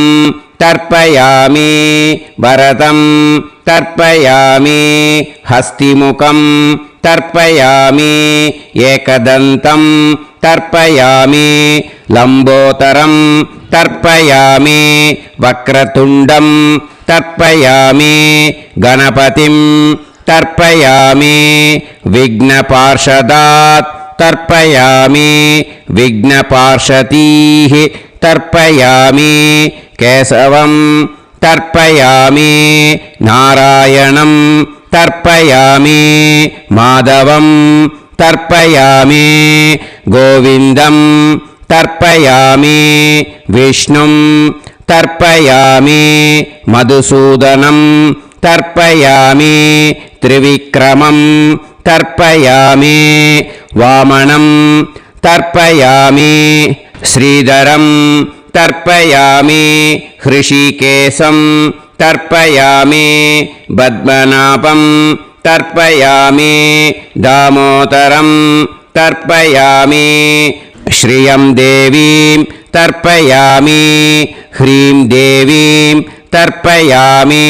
तर्पयामि भरतं तर्पयामि हस्तिमुखं तर्पयामि एकदन्तं तर्पयामि लम्बोदरं तर्पयामि वक्रतुण्डं तर्पयामि गणपतिं तर्पयामि विघ्नपार्षदात् तर्पयामि विघ्नपार्षदीः तर्पयामि केशवं तर्पयामि नारायणं तर्पयामि माधवं तर्पयामि गोविन्दं तर्पयामि विष्णुं तर्पयामि मधुसूदनं तर्पयामि त्रिविक्रमं तर्पयामि वामनं तर्पयामि श्रीधरं तर्पयामि हृषिकेशं तर्पयामि पद्मनाभं तर्पयामि दामोदरं तर्पयामि श्रियं देवीं तर्पयामि ह्रीं देवीं तर्पयामि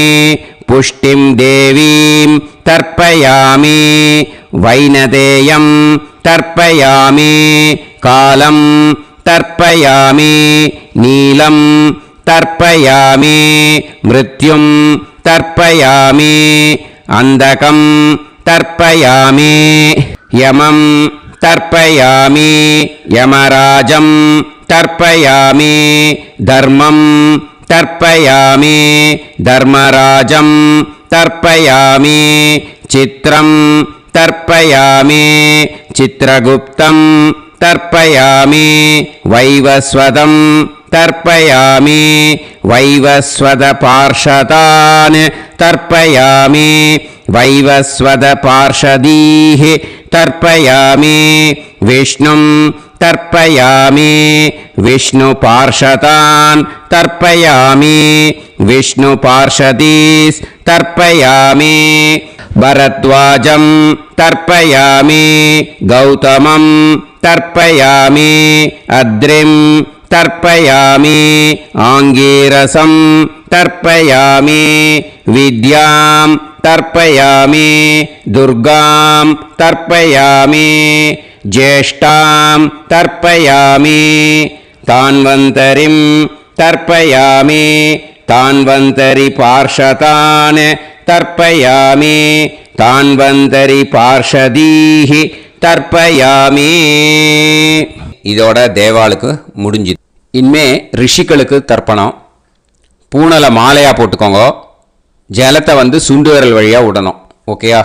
पुष्टिं देवीं तर्पयामि वैनदेयं तर्पयामि कालं तर्पयामि नीलं तर्पयामि मृत्युं तर्पयामि अन्धकं तर्पयामि यमं तर्पयामि यमराजं तर्पयामि धर्मं तर्पयामि धर्मराजं तर्पयामि चित्रं तर्पयामि चित्रगुप्तं तर्पयामि वैवस्वतं तर्पयामि वैवस्वतपार्षदान् तर्पयामि वैवस्वतपार्षदीः तर्पयामि विष्णुं तर्पयामि विष्णुपार्षदान् तर्पयामि विष्णुपार्षदीस् तर्पयामि भरद्वाजं तर्पयामि गौतमं तर्पयामि अद्रिं तर्पयामि आङ्गीरसं तर्पयामि विद्यां तर्पयामि दुर्गां तर्पयामि ज्येष्ठां तर्पयामि तान्वन्तरिं तर्पयामि तान्वन्तरिपार्षदान् तर्पयामि तान्वन्तरिपार्षदीः தர்ப்பயாமி. இதோட தேவாளுக்கு முடிஞ்சுது. இனிமே ரிஷிகளுக்கு தர்ப்பணம். பூனலை மாலையாக போட்டுக்கோங்க. ஜலத்தை சுண்டு விரல் வழியாக விடணும். ஓகேயா?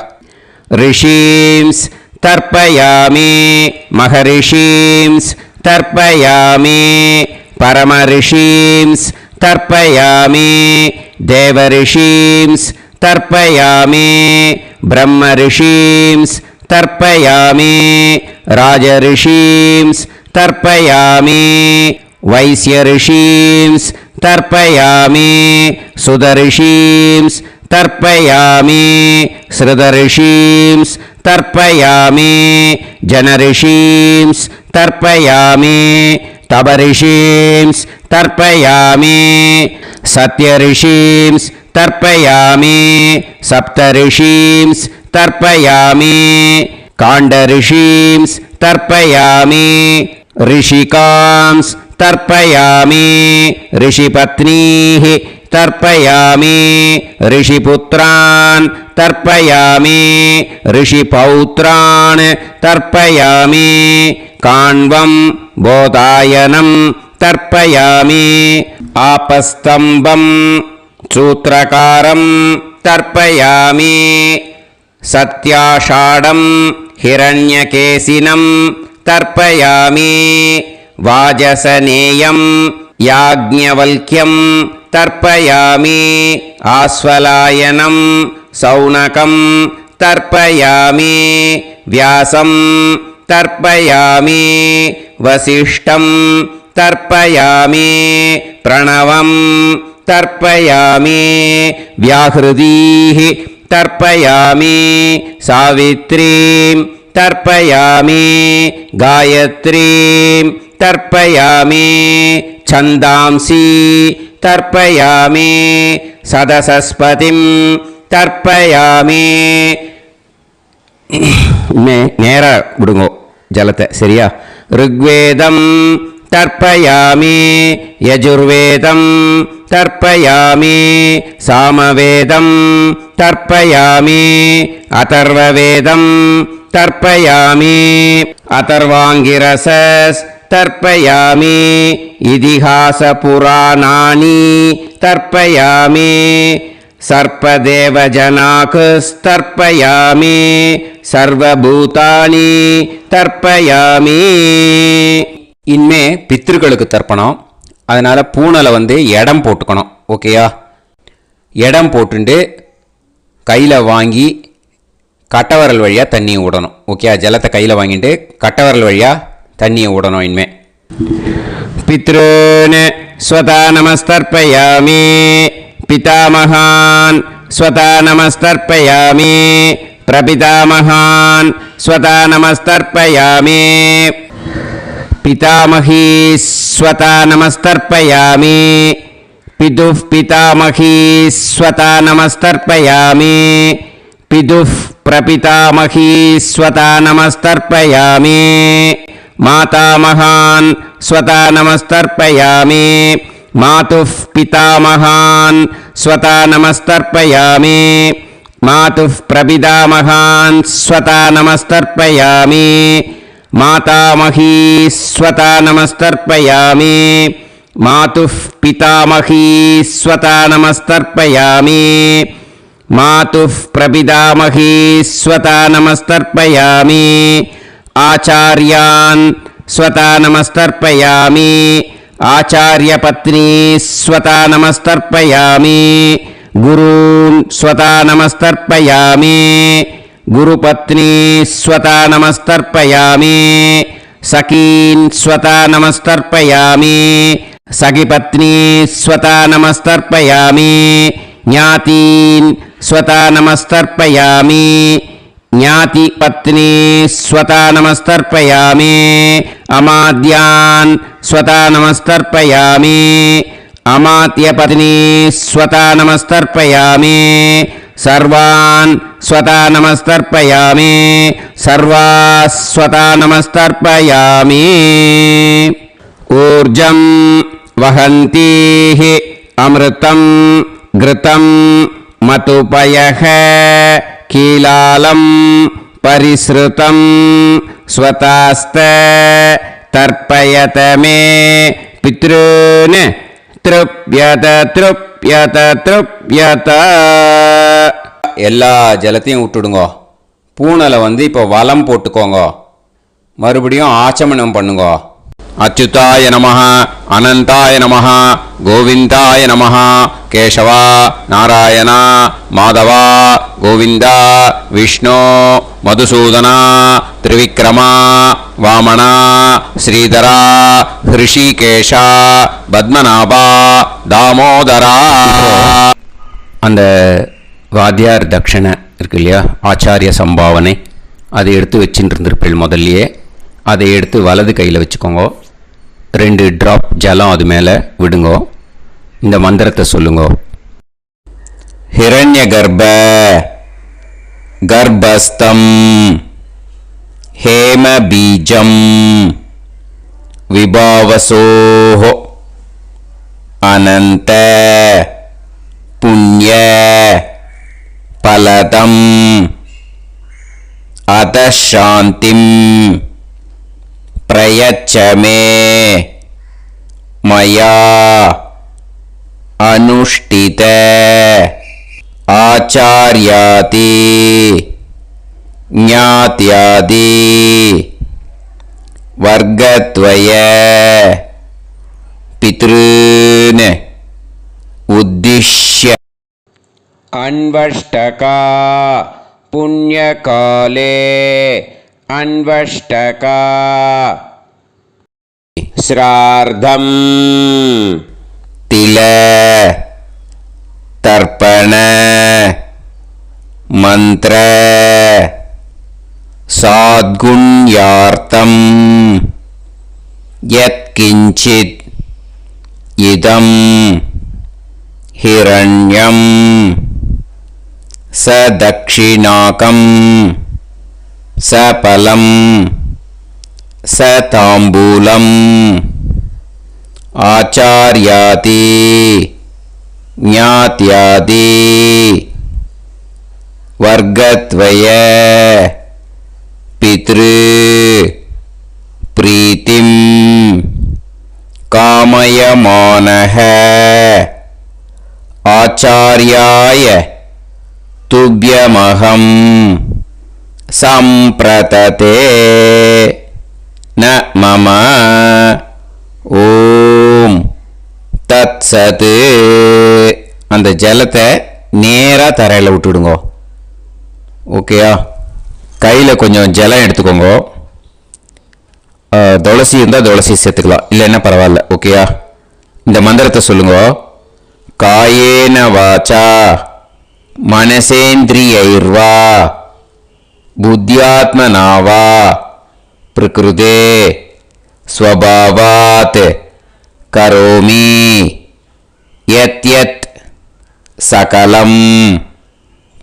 ரிஷீம்ஸ் தர்ப்பயாமி, மகரிஷீம்ஸ் தர்ப்பயாமி, பரமரிஷீம்ஸ் தர்ப்பயாமி, தேவரிஷீம்ஸ் தர்ப்பயாமி, பிரம்மரிஷீம்ஸ் तर्पयामि, राजऋषींस् तर्पयामि, वैश्यऋषींस् तर्पयामि, सुदऋषींस् तर्पयामि, श्रुतऋषींस् तर्पयामि, जनऋषींस् तर्पयामि, तपऋषींस् तर्पयामि, सत्यऋषींस् तर्पयामि, सप्तऋषींस् तर्पयामि, काण्डऋषींस् तर्पयामि, ऋषिकांस् तर्पयामि, ऋषिपत्नीः तर्पयामि ऋषिपुत्रान् तर्पयामि ऋषिपौत्रान् तर्पयामि काण्वं बोधायनं तर्पयामि आपस्तम्भं सूत्रकारं तर्पयामि सत्याषाढं हिरण्यकेशिनं तर्पयामि वाजसनेयं याज्ञवल्क्यं तर्पयामि आस्वलायनं सौनकं तर्पयामि व्यासं तर्पयामि वसिष्ठं तर्पयामि प्रणवं तर्पयामि व्याहृदीः तर्पयामि सावित्रीं तर्पयामि गायत्रीं तर्पयामि छन्दांसि तर्पयामि सदसस्पतिं तर्पयामि நேரா விடுங்கோ ஜலத்தை சரியா ऋग्वेदं तर्पयामि यजुर्वेदं तर्पयामि सामवेदं तर्पयामि अथर्ववेदं तर्पयामि अथर्वाङ्गिरसस् तर्पयामि इतिहासपुराणानि तर्पयामि सर्पदेवजनाकस्तर्पयामि सर्वभूतानि तर्पयामि இனிமே பித்ருக்களுக்கு தர்ப்பணம். அதனால் பூனலை இடம் போட்டுக்கணும். ஓகேயா? இடம் போட்டுண்டு கையில் வாங்கி கட்டவரல் வழியாக தண்ணியை விடணும். ஓகேயா? ஜலத்தை கையில் வாங்கிட்டு கட்டவரல் வழியாக தண்ணியை விடணும். இனிமே பித்ருன் ஸ்வதா நமஸ்தர்ப்பயாமி பிதாமகான் ஸ்வதா நமஸ்தர்ப்பயாமி பிரபிதாமகான் ஸ்வதா நமஸ்தர்ப்பயாமி पितामही स्वता नमस्तर्पयामि पितुः पितामही स्वता नमस्तर्पयामि पितुः प्रपितामही स्वता नमस्तर्पयामि मातामहान् स्वता नमस्तर्पयामि मातुः पितामहान् स्वता नमस्तर्पयामि मातुः प्रपितामहान् स्वता नमस्तर्पयामि मातामही स्वता नमस्तर्पयामि मातुः पितामही स्वता नमस्तर्पयामि मातुः प्रपितामही स्वता नमस्तर्पयामि आचार्यान् स्वता नमस्तर्पयामि आचार्यपत्नी स्वता नमस्तर्पयामि गुरून् स्वता नमस्तर्पयामि गुरुपत्नी स्वता नमस्तर्पयामि सखीन् स्वता नमस्तर्पयामि सखिपत्नी स्वता नमस्तर्पयामि ज्ञातीन् स्वता नमस्तर्पयामि ज्ञातिपत्नी स्वता नमस्तर्पयामि अमाद्यान् स्वता नमस्तर्पयामि अमात्यपत्नी स्वता नमस्तर्पयामि सर्वान् स्वता नमस्तर्पयामि सर्वास्वता नमस्तर्पयामि ऊर्जं वहन्तीः अमृतं घृतं मतुपयः कीलालं परिसृतं स्वतास्त तर्पयत मे पितॄन् तृप्यत तृप्यत तृप्यत எல்லா ஜலத்தையும் விட்டுடுங்கோ. பூனலை இப்போ வலம் போட்டுக்கோங்க. மறுபடியும் ஆச்சமனம் பண்ணுங்கோ. அச்சுதாய நமஹ அனந்தாய நமஹ கோவிந்தாய நமஹ கேசவா நாராயணா மாதவா கோவிந்தா விஷ்ணு மதுசூதனா திரிவிக்ரமா வாமனா ஸ்ரீதரா ஹிருஷிகேஷா பத்மநாபா தாமோதரா. அந்த வாத்தியார் தட்சணை இருக்கு இல்லையா, ஆச்சாரிய சம்பாவனை, அதை எடுத்து வச்சுட்டு இருந்திருப்பேன் முதல்லையே. அதை எடுத்து வலது கையில் வச்சுக்கோங்க. 2 ட்ராப் ஜலம் அது மேலே விடுங்கோ. இந்த மந்திரத்தை சொல்லுங்கோ. ஹிரண்ய கர்ப்ப கர்ப்பஸ்தம் ஹேம பீஜம் விபாவசோஹோ அனந்த புண்ணிய பலதம் அதசாந்திம் பிரயச்சமே மயா அனுஷ்டித ஆச்சார்யாதி ஞாத்யாதி வர்க்கத்வய பித்ருன் உத்திஷ்ய அன்வஷ்டகா புண்ணியகாலே அன்வஷ்டகா ஸ்ரார்த்தம் தில தர்ப்பண மந்திர சாத்குண்யார்த்தம் யத்கிஞ்சித் இதம் ஹிரண்யம் சதக்ஷிணாகம் சபலம் சதாம்பூலம் ஆச்சார்யாதி ஞாத்யாதி வர்க்கத்வய பித்ரு பிரீத்திம் காமயமானஹ ஆச்சார்யாய துப்யமஹம் சம்பிரததே ந மம ஓம் தத்சத். அந்த ஜலத்தை நேராக தரையில் விட்டுடுங்க. ஓகேயா? கையில் கொஞ்சம் ஜலம் எடுத்துக்கோங்க. துளசி இருந்தால் துளசி சேர்த்துக்கலாம், இல்லைன்னா பரவாயில்ல. ஓகேயா? இந்த மந்திரத்தை சொல்லுங்க. காயேன வாச்சா மனசேந்திரியைர்வா புத்தியாத்மனாவா பிரகிருதே ஸ்வபாவாத் கரோமி யத் யத் சகலம்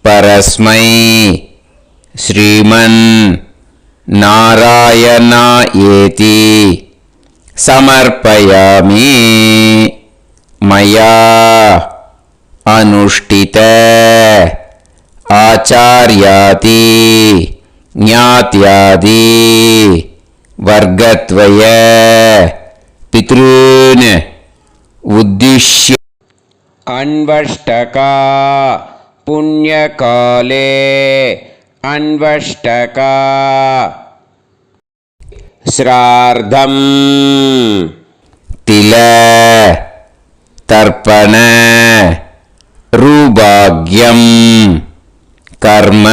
பரஸ்மை ஸ்ரீமன் நாராயணா ஏதி சமர்ப்பயாமி மயா அனுஷ்டித ஆச்சார்யாதி ஞாத்யாதி வர்க்கத்வய பித்ருன் உத்திஷ்ய அன்வஷ்டகா புண்ணியகாலே அன்வஷ்டகா ஸ்ரார்த்தம் தில தர்ப்பண ரூபாக்யம் கர்ம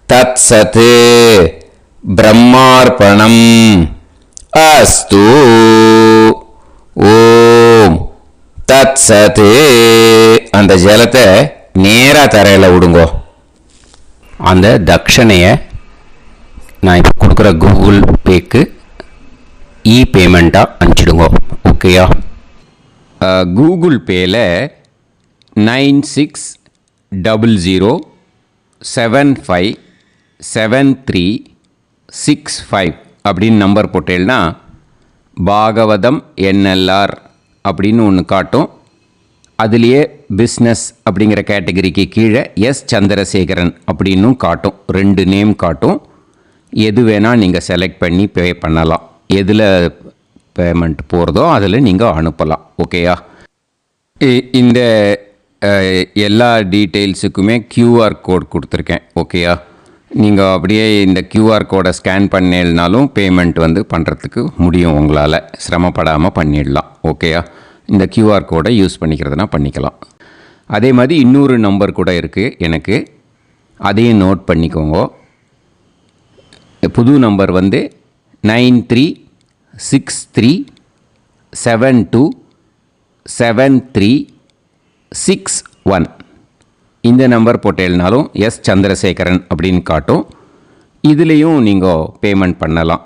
தத்சத் பிரம்மார்ப்பணம் அஸ்து. ஓம் தத்சத். அந்த ஜலத்தை நேராக தரையில் விடுங்கோ. அந்த தட்சணையை நான் இப்போ கொடுக்குற கூகுள் பேக்கு பேமெண்ட்டாக அனுப்பிச்சிடுங்க. ஓகேயா? கூகுள் பேயில் 9600757365 அப்படின்னு நம்பர் போட்டேன்னா பாகவதம் என்எல்ஆர் அப்படின்னு ஒன்று காட்டும். அதுலேயே பிஸ்னஸ் அப்படிங்கிற கேட்டகரிக்கு கீழே எஸ் சந்திரசேகரன் அப்படின்னும் காட்டும். 2 நேம் காட்டும். எது வேணால் நீங்கள் செலக்ட் பண்ணி பே பண்ணலாம். எதில் பேமெண்ட் போகிறதோ அதில் நீங்கள் அனுப்பலாம். ஓகேயா? இந்த எல்லா டீட்டெயில்ஸுக்குமே QR கோட் கொடுத்துருக்கேன். ஓகேயா? நீங்கள் அப்படியே இந்த QR கோடை ஸ்கேன் பண்ணினாலும் பேமெண்ட் வந்து பண்ணுறதுக்கு முடியும். உங்களால் சிரமப்படாமல் பண்ணிடலாம். ஓகேயா? இந்த QR கோடை யூஸ் பண்ணிக்கிறதுனா பண்ணிக்கலாம். அதே மாதிரி இன்னொரு நம்பர் கூட இருக்குது எனக்கு, அதையும் நோட் பண்ணிக்கோங்க. புது நம்பர் வந்து 9363727361. இந்த நம்பர் போட்டேல்னாலும் எஸ் சந்திரசேகரன் அப்படின்னு காட்டும். இதுலேயும் நீங்கள் பேமெண்ட் பண்ணலாம்.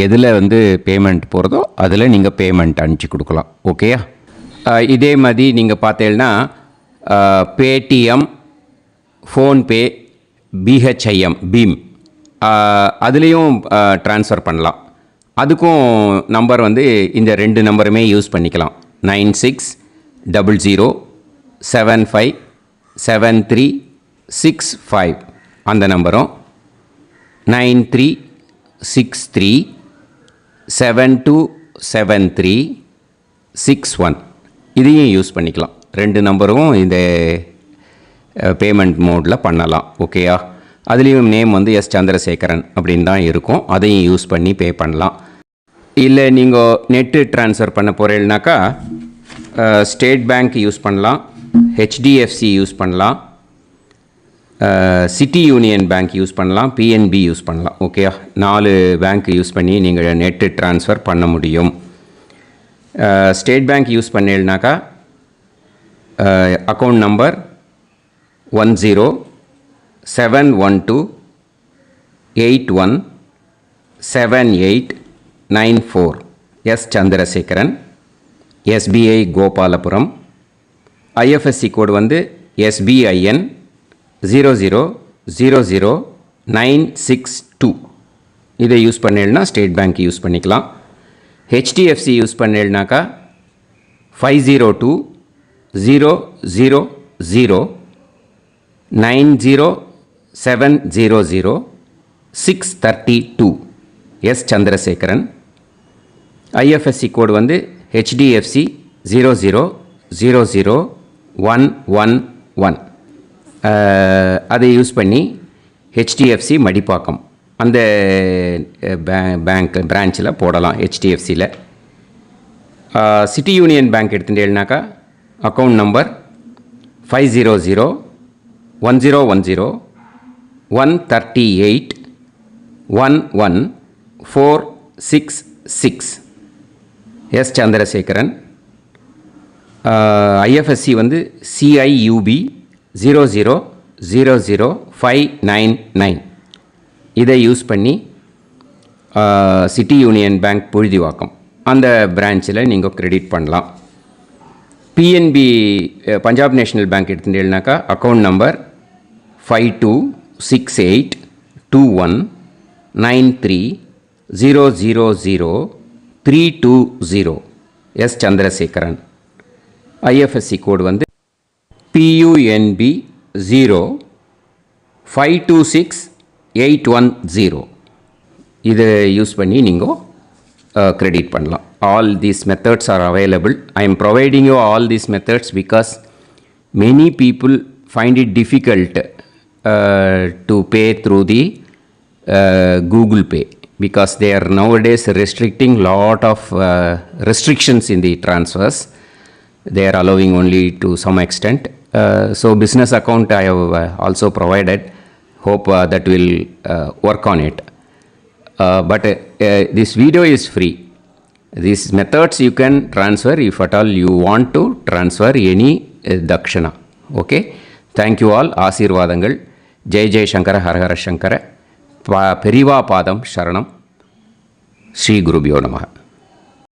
எதில் வந்து பேமெண்ட் போகிறதோ அதில் நீங்கள் பேமெண்ட் அனுப்பிச்சி கொடுக்கலாம். ஓகேயா? இதே மாதிரி நீங்கள் பார்த்தேன்னா பேடிஎம், ஃபோன்பே, பிஹெச்ஐஎம், பீம் அதுலேயும் ட்ரான்ஸ்ஃபர் பண்ணலாம். அதுக்கும் நம்பர் வந்து இந்த 2 நம்பருமே யூஸ் பண்ணிக்கலாம். 9600 9365 அந்த நம்பரும் 9363727361 இதையும் யூஸ் பண்ணிக்கலாம். 2 நம்பரும் இந்த பேமெண்ட் மோடில் பண்ணலாம். ஓகேயா? அதுலேயும் நேம் வந்து எஸ் சந்திரசேகரன் அப்படின்னு தான் இருக்கும். அதையும் யூஸ் பண்ணி பே பண்ணலாம். இல்லை நீங்கள் நெட்டு ட்ரான்ஸ்ஃபர் பண்ண போகிறீங்கனாக்கா ஸ்டேட் பேங்க் யூஸ் பண்ணலாம், ஹெச்டிஎஃப்சி யூஸ் பண்ணலாம், சிட்டி யூனியன் பேங்க் யூஸ் பண்ணலாம், பிஎன்பி யூஸ் பண்ணலாம். ஓகேயா? 4 பேங்க் யூஸ் பண்ணி நீங்கள் நெட்டு ட்ரான்ஸ்ஃபர் பண்ண முடியும். ஸ்டேட் பேங்க் யூஸ் பண்ணீங்கனாக்கா account number 1071281789 S Chandrasekaran, SBI Gopalapuram, IFSC code வந்து SBIN 0000962. இதை யூஸ் பண்ணீங்கன்னா ஸ்டேட் பேங்க் யூஸ் பண்ணிக்கலாம். ஹெச்டிஎஃப்சி யூஸ் பண்ணீங்கனாக்கா 50200090700632 எஸ் சந்திரசேகரன். ஐஎஃப்எஸ்சி கோடு வந்து HDFC 0000111. அதை யூஸ் பண்ணி HDFC மடிப்பாக்கம் அந்த பேங்க் பிரான்ச்சில் போடலாம். HDFCயில் சிட்டி யூனியன் பேங்க் எடுத்துட்டேன்னாக்கா account number 500101381146 S Chandrasekaran. IFSC வந்து CIUB 0000599. இதை யூஸ் பண்ணி சிட்டி யூனியன் பேங்க் புழுதிவாக்கம் அந்த பிரான்ச்சில் நீங்கள் கிரெடிட் பண்ணலாம். பிஎன்பி பஞ்சாப் நேஷ்னல் பேங்க் எடுத்துட்டீங்கன்னாக்கா account number 52682193000320 S Chandrasekaran. IFSC code வந்து PUNB 0526810. இதை யூஸ் பண்ணி நீங்கள் கிரெடிட் பண்ணலாம். All these methods are available. I am providing you all these methods because many people find it difficult to pay through the Google Pay because they are nowadays restricting lot of restrictions in the transfers. They are allowing only to some extent. So business account I have also provided. Hope that will work on it. But this video is free. These methods you can transfer if at all you want to transfer any dakshana. Okay? Thank you all. ஆசீர்வாதங்கள். ஜெய் ஜெய் சங்கர ஹரஹர சங்கர. பெரிவா பாதம் சரணம். ஸ்ரீ குருபியோ நமஹ.